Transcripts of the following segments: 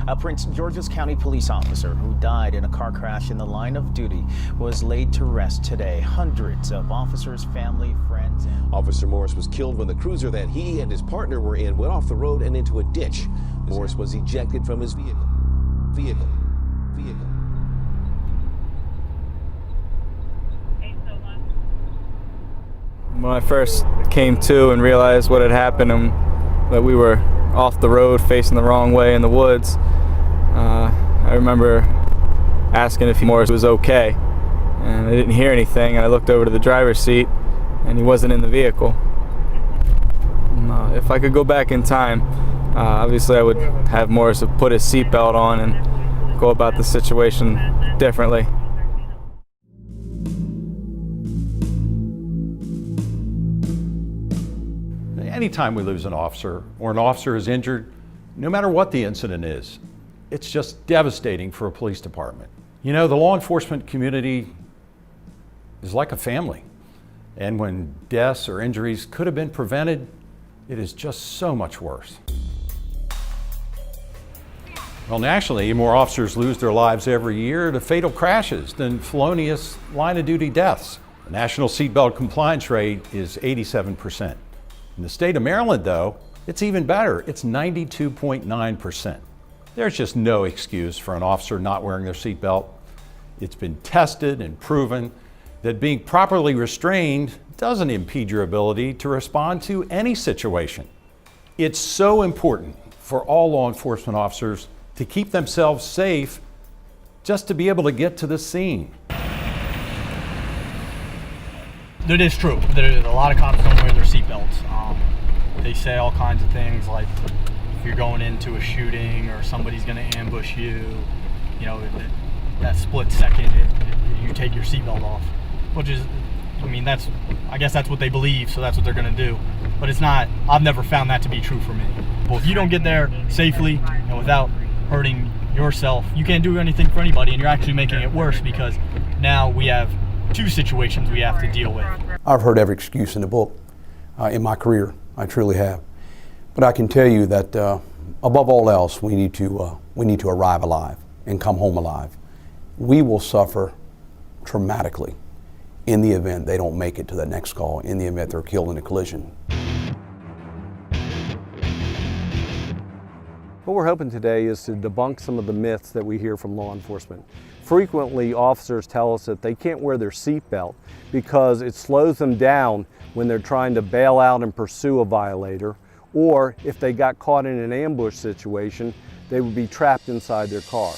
A Prince George's County police officer who died in a car crash in the line of duty was laid to rest today. Hundreds of officers, family, friends, and... Officer Morris was killed when the cruiser that he and his partner were in went off the road and into a ditch. Morris was ejected from his vehicle. When I first came to and realized what had happened and that we were off the road facing the wrong way in the woods, I remember asking if Morris was okay, and I didn't hear anything, and I looked over to the driver's seat and he wasn't in the vehicle. If I could go back in time, obviously I would have Morris have put his seatbelt on and go about the situation differently. Anytime we lose an officer or an officer is injured, no matter what the incident is, it's just devastating for a police department. You know, the law enforcement community is like a family. And when deaths or injuries could have been prevented, it is just so much worse. Well, nationally, more officers lose their lives every year to fatal crashes than felonious line-of-duty deaths. The national seatbelt compliance rate is 87%. In the state of Maryland, though, it's even better. It's 92.9%. There's just no excuse for an officer not wearing their seatbelt. It's been tested and proven that being properly restrained doesn't impede your ability to respond to any situation. It's so important for all law enforcement officers to keep themselves safe just to be able to get to the scene. It is true. A lot of cops don't wear their seatbelts. They say all kinds of things like if you're going into a shooting or somebody's going to ambush you, you know, that split second you take your seatbelt off, which is, I mean, I guess that's what they believe, so that's what they're going to do. But it's not. I've never found that to be true for me. Well, if you don't get there safely and without hurting yourself, you can't do anything for anybody, and you're actually making it worse because now we have two situations we have to deal with. I've heard every excuse in the book in my career. I truly have. But I can tell you that above all else, we need to arrive alive and come home alive. We will suffer traumatically in the event they don't make it to the next call, in the event they're killed in a collision. What we're hoping today is to debunk some of the myths that we hear from law enforcement. Frequently, officers tell us that they can't wear their seatbelt because it slows them down when they're trying to bail out and pursue a violator, or if they got caught in an ambush situation, they would be trapped inside their car.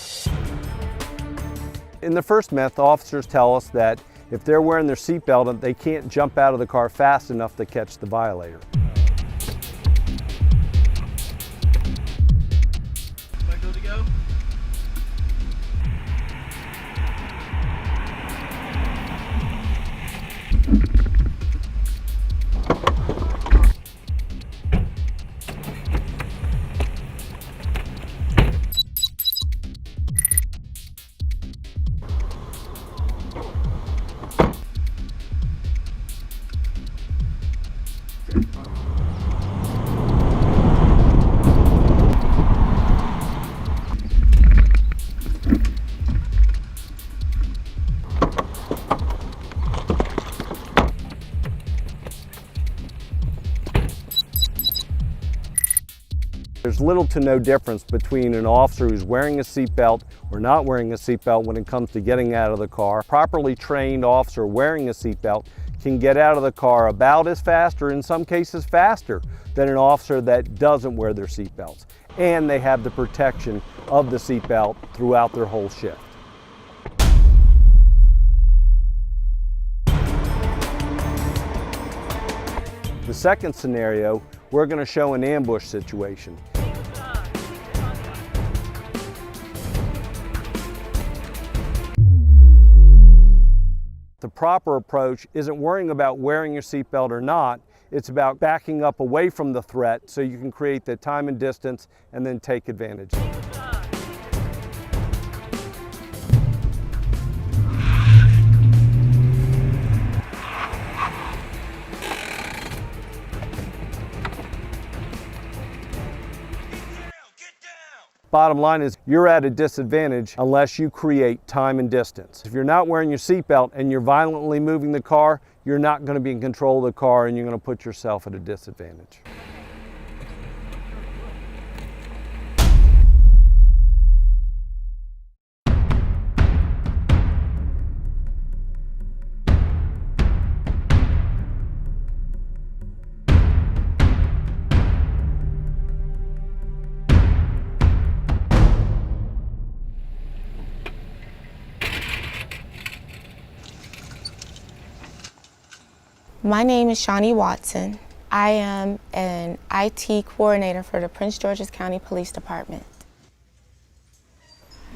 In the first myth, officers tell us that if they're wearing their seatbelt, they can't jump out of the car fast enough to catch the violator. There's little to no difference between an officer who's wearing a seatbelt or not wearing a seatbelt when it comes to getting out of the car. A properly trained officer wearing a seatbelt can get out of the car about as fast, or in some cases faster, than an officer that doesn't wear their seatbelts. And they have the protection of the seatbelt throughout their whole shift. The second scenario, we're going to show an ambush situation. The proper approach isn't worrying about wearing your seatbelt or not. It's about backing up away from the threat so you can create the time and distance and then take advantage. Bottom line is you're at a disadvantage unless you create time and distance. If you're not wearing your seatbelt and you're violently moving the car, you're not going to be in control of the car and you're going to put yourself at a disadvantage. My name is Shawnee Watson. I am an IT coordinator for the Prince George's County Police Department.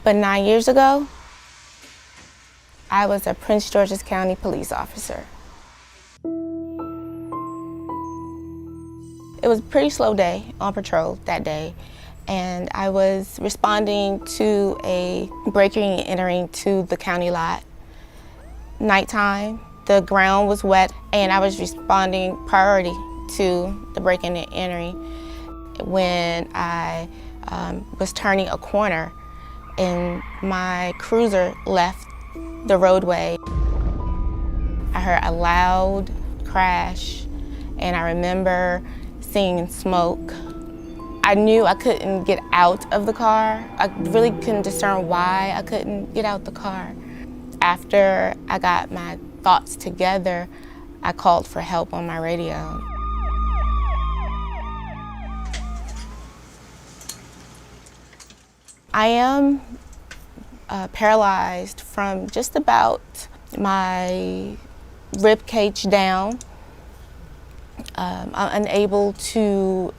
But 9 years ago, I was a Prince George's County police officer. It was a pretty slow day on patrol that day, and I was responding to a breaking and entering to the county lot. Nighttime. The ground was wet, and I was responding priority to the breaking and entering when I was turning a corner and my cruiser left the roadway. I heard a loud crash, and I remember seeing smoke. I knew I couldn't get out of the car. I really couldn't discern why I couldn't get out the car. After I got my thoughts together, I called for help on my radio. I am paralyzed from just about my rib cage down. I'm unable to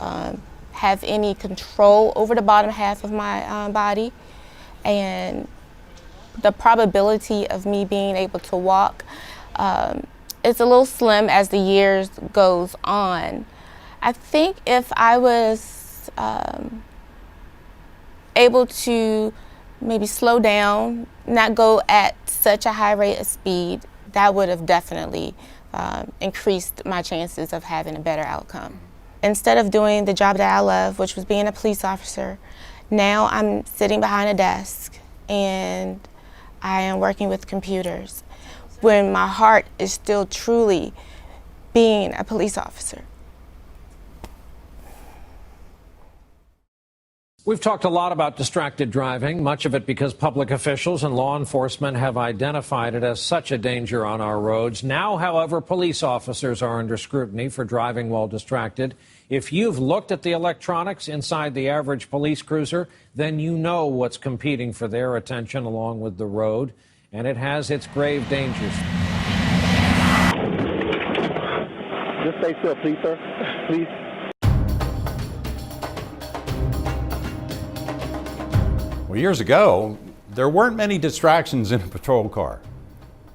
have any control over the bottom half of my body, and the probability of me being able to walk it's a little slim as the years goes on. I think if I was able to maybe slow down, not go at such a high rate of speed, that would have definitely increased my chances of having a better outcome. Instead of doing the job that I love, which was being a police officer, now I'm sitting behind a desk and I am working with computers when my heart is still truly being a police officer. We've talked a lot about distracted driving, much of it because public officials and law enforcement have identified it as such a danger on our roads. Now, however, police officers are under scrutiny for driving while distracted. If you've looked at the electronics inside the average police cruiser, then you know what's competing for their attention along with the road, and it has its grave dangers. Just stay still, please, sir. Please. Well, years ago, there weren't many distractions in a patrol car.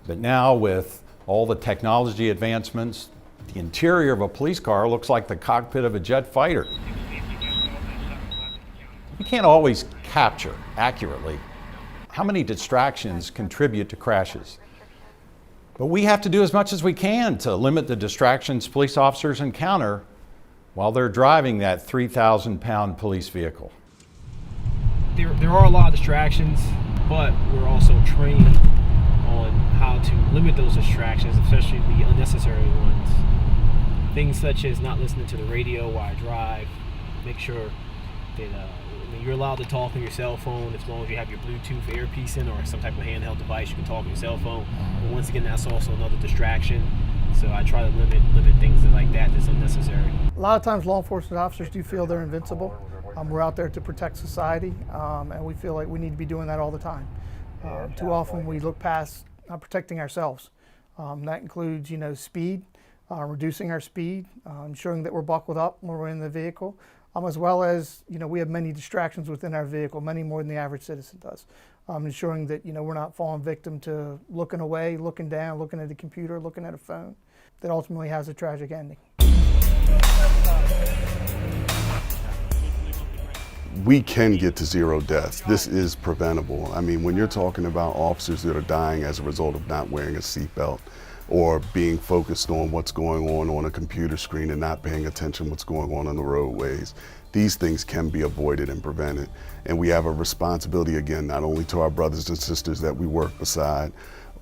But now, with all the technology advancements, the interior of a police car looks like the cockpit of a jet fighter. You can't always capture accurately how many distractions contribute to crashes. But we have to do as much as we can to limit the distractions police officers encounter while they're driving that 3,000-pound police vehicle. There are a lot of distractions, but we're also trained on how to limit those distractions, especially the unnecessary ones. Things such as not listening to the radio while I drive, make sure that you're allowed to talk on your cell phone as long as you have your Bluetooth earpiece in or some type of handheld device. You can talk on your cell phone. But once again, that's also another distraction. So I try to limit things like that that's unnecessary. A lot of times law enforcement officers do feel they're invincible. We're out there to protect society, and we feel like we need to be doing that all the time. Too often we look past protecting ourselves. That includes, speed, reducing our speed, ensuring that we're buckled up when we're in the vehicle, as well as, we have many distractions within our vehicle, many more than the average citizen does. Ensuring that, we're not falling victim to looking away, looking down, looking at a computer, looking at a phone, that ultimately has a tragic ending. We can get to zero deaths. This is preventable. I mean, when you're talking about officers that are dying as a result of not wearing a seatbelt, or being focused on what's going on a computer screen and not paying attention what's going on the roadways. These things can be avoided and prevented. And we have a responsibility, again, not only to our brothers and sisters that we work beside,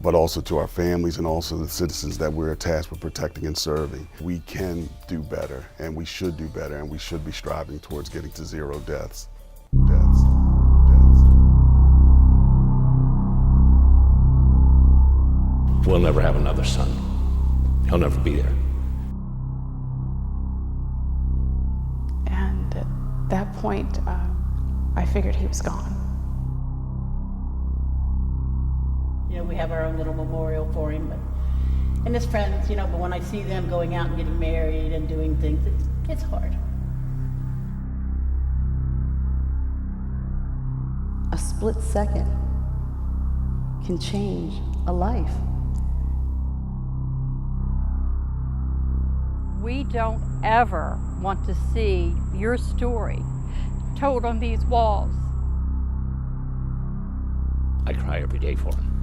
but also to our families and also the citizens that we're tasked with protecting and serving. We can do better, and we should do better, and we should be striving towards getting to 0 deaths. We'll never have another son. He'll never be there. And at that point, I figured he was gone. You know, we have our own little memorial for him, and his friends, you know, but when I see them going out and getting married and doing things, it's hard. A split second can change a life. We don't ever want to see your story told on these walls. I cry every day for him.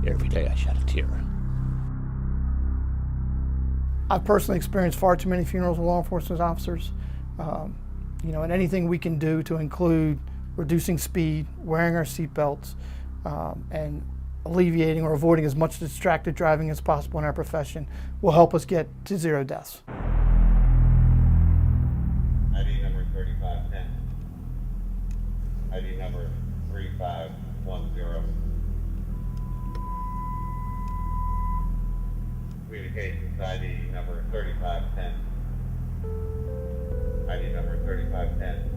Every day I shed a tear. I've personally experienced far too many funerals with law enforcement officers. You know, and anything we can do to include reducing speed, wearing our seatbelts, and alleviating or avoiding as much distracted driving as possible in our profession will help us get to 0 deaths. ID number 3510. ID number 3510. Communications ID number 3510. ID number 3510.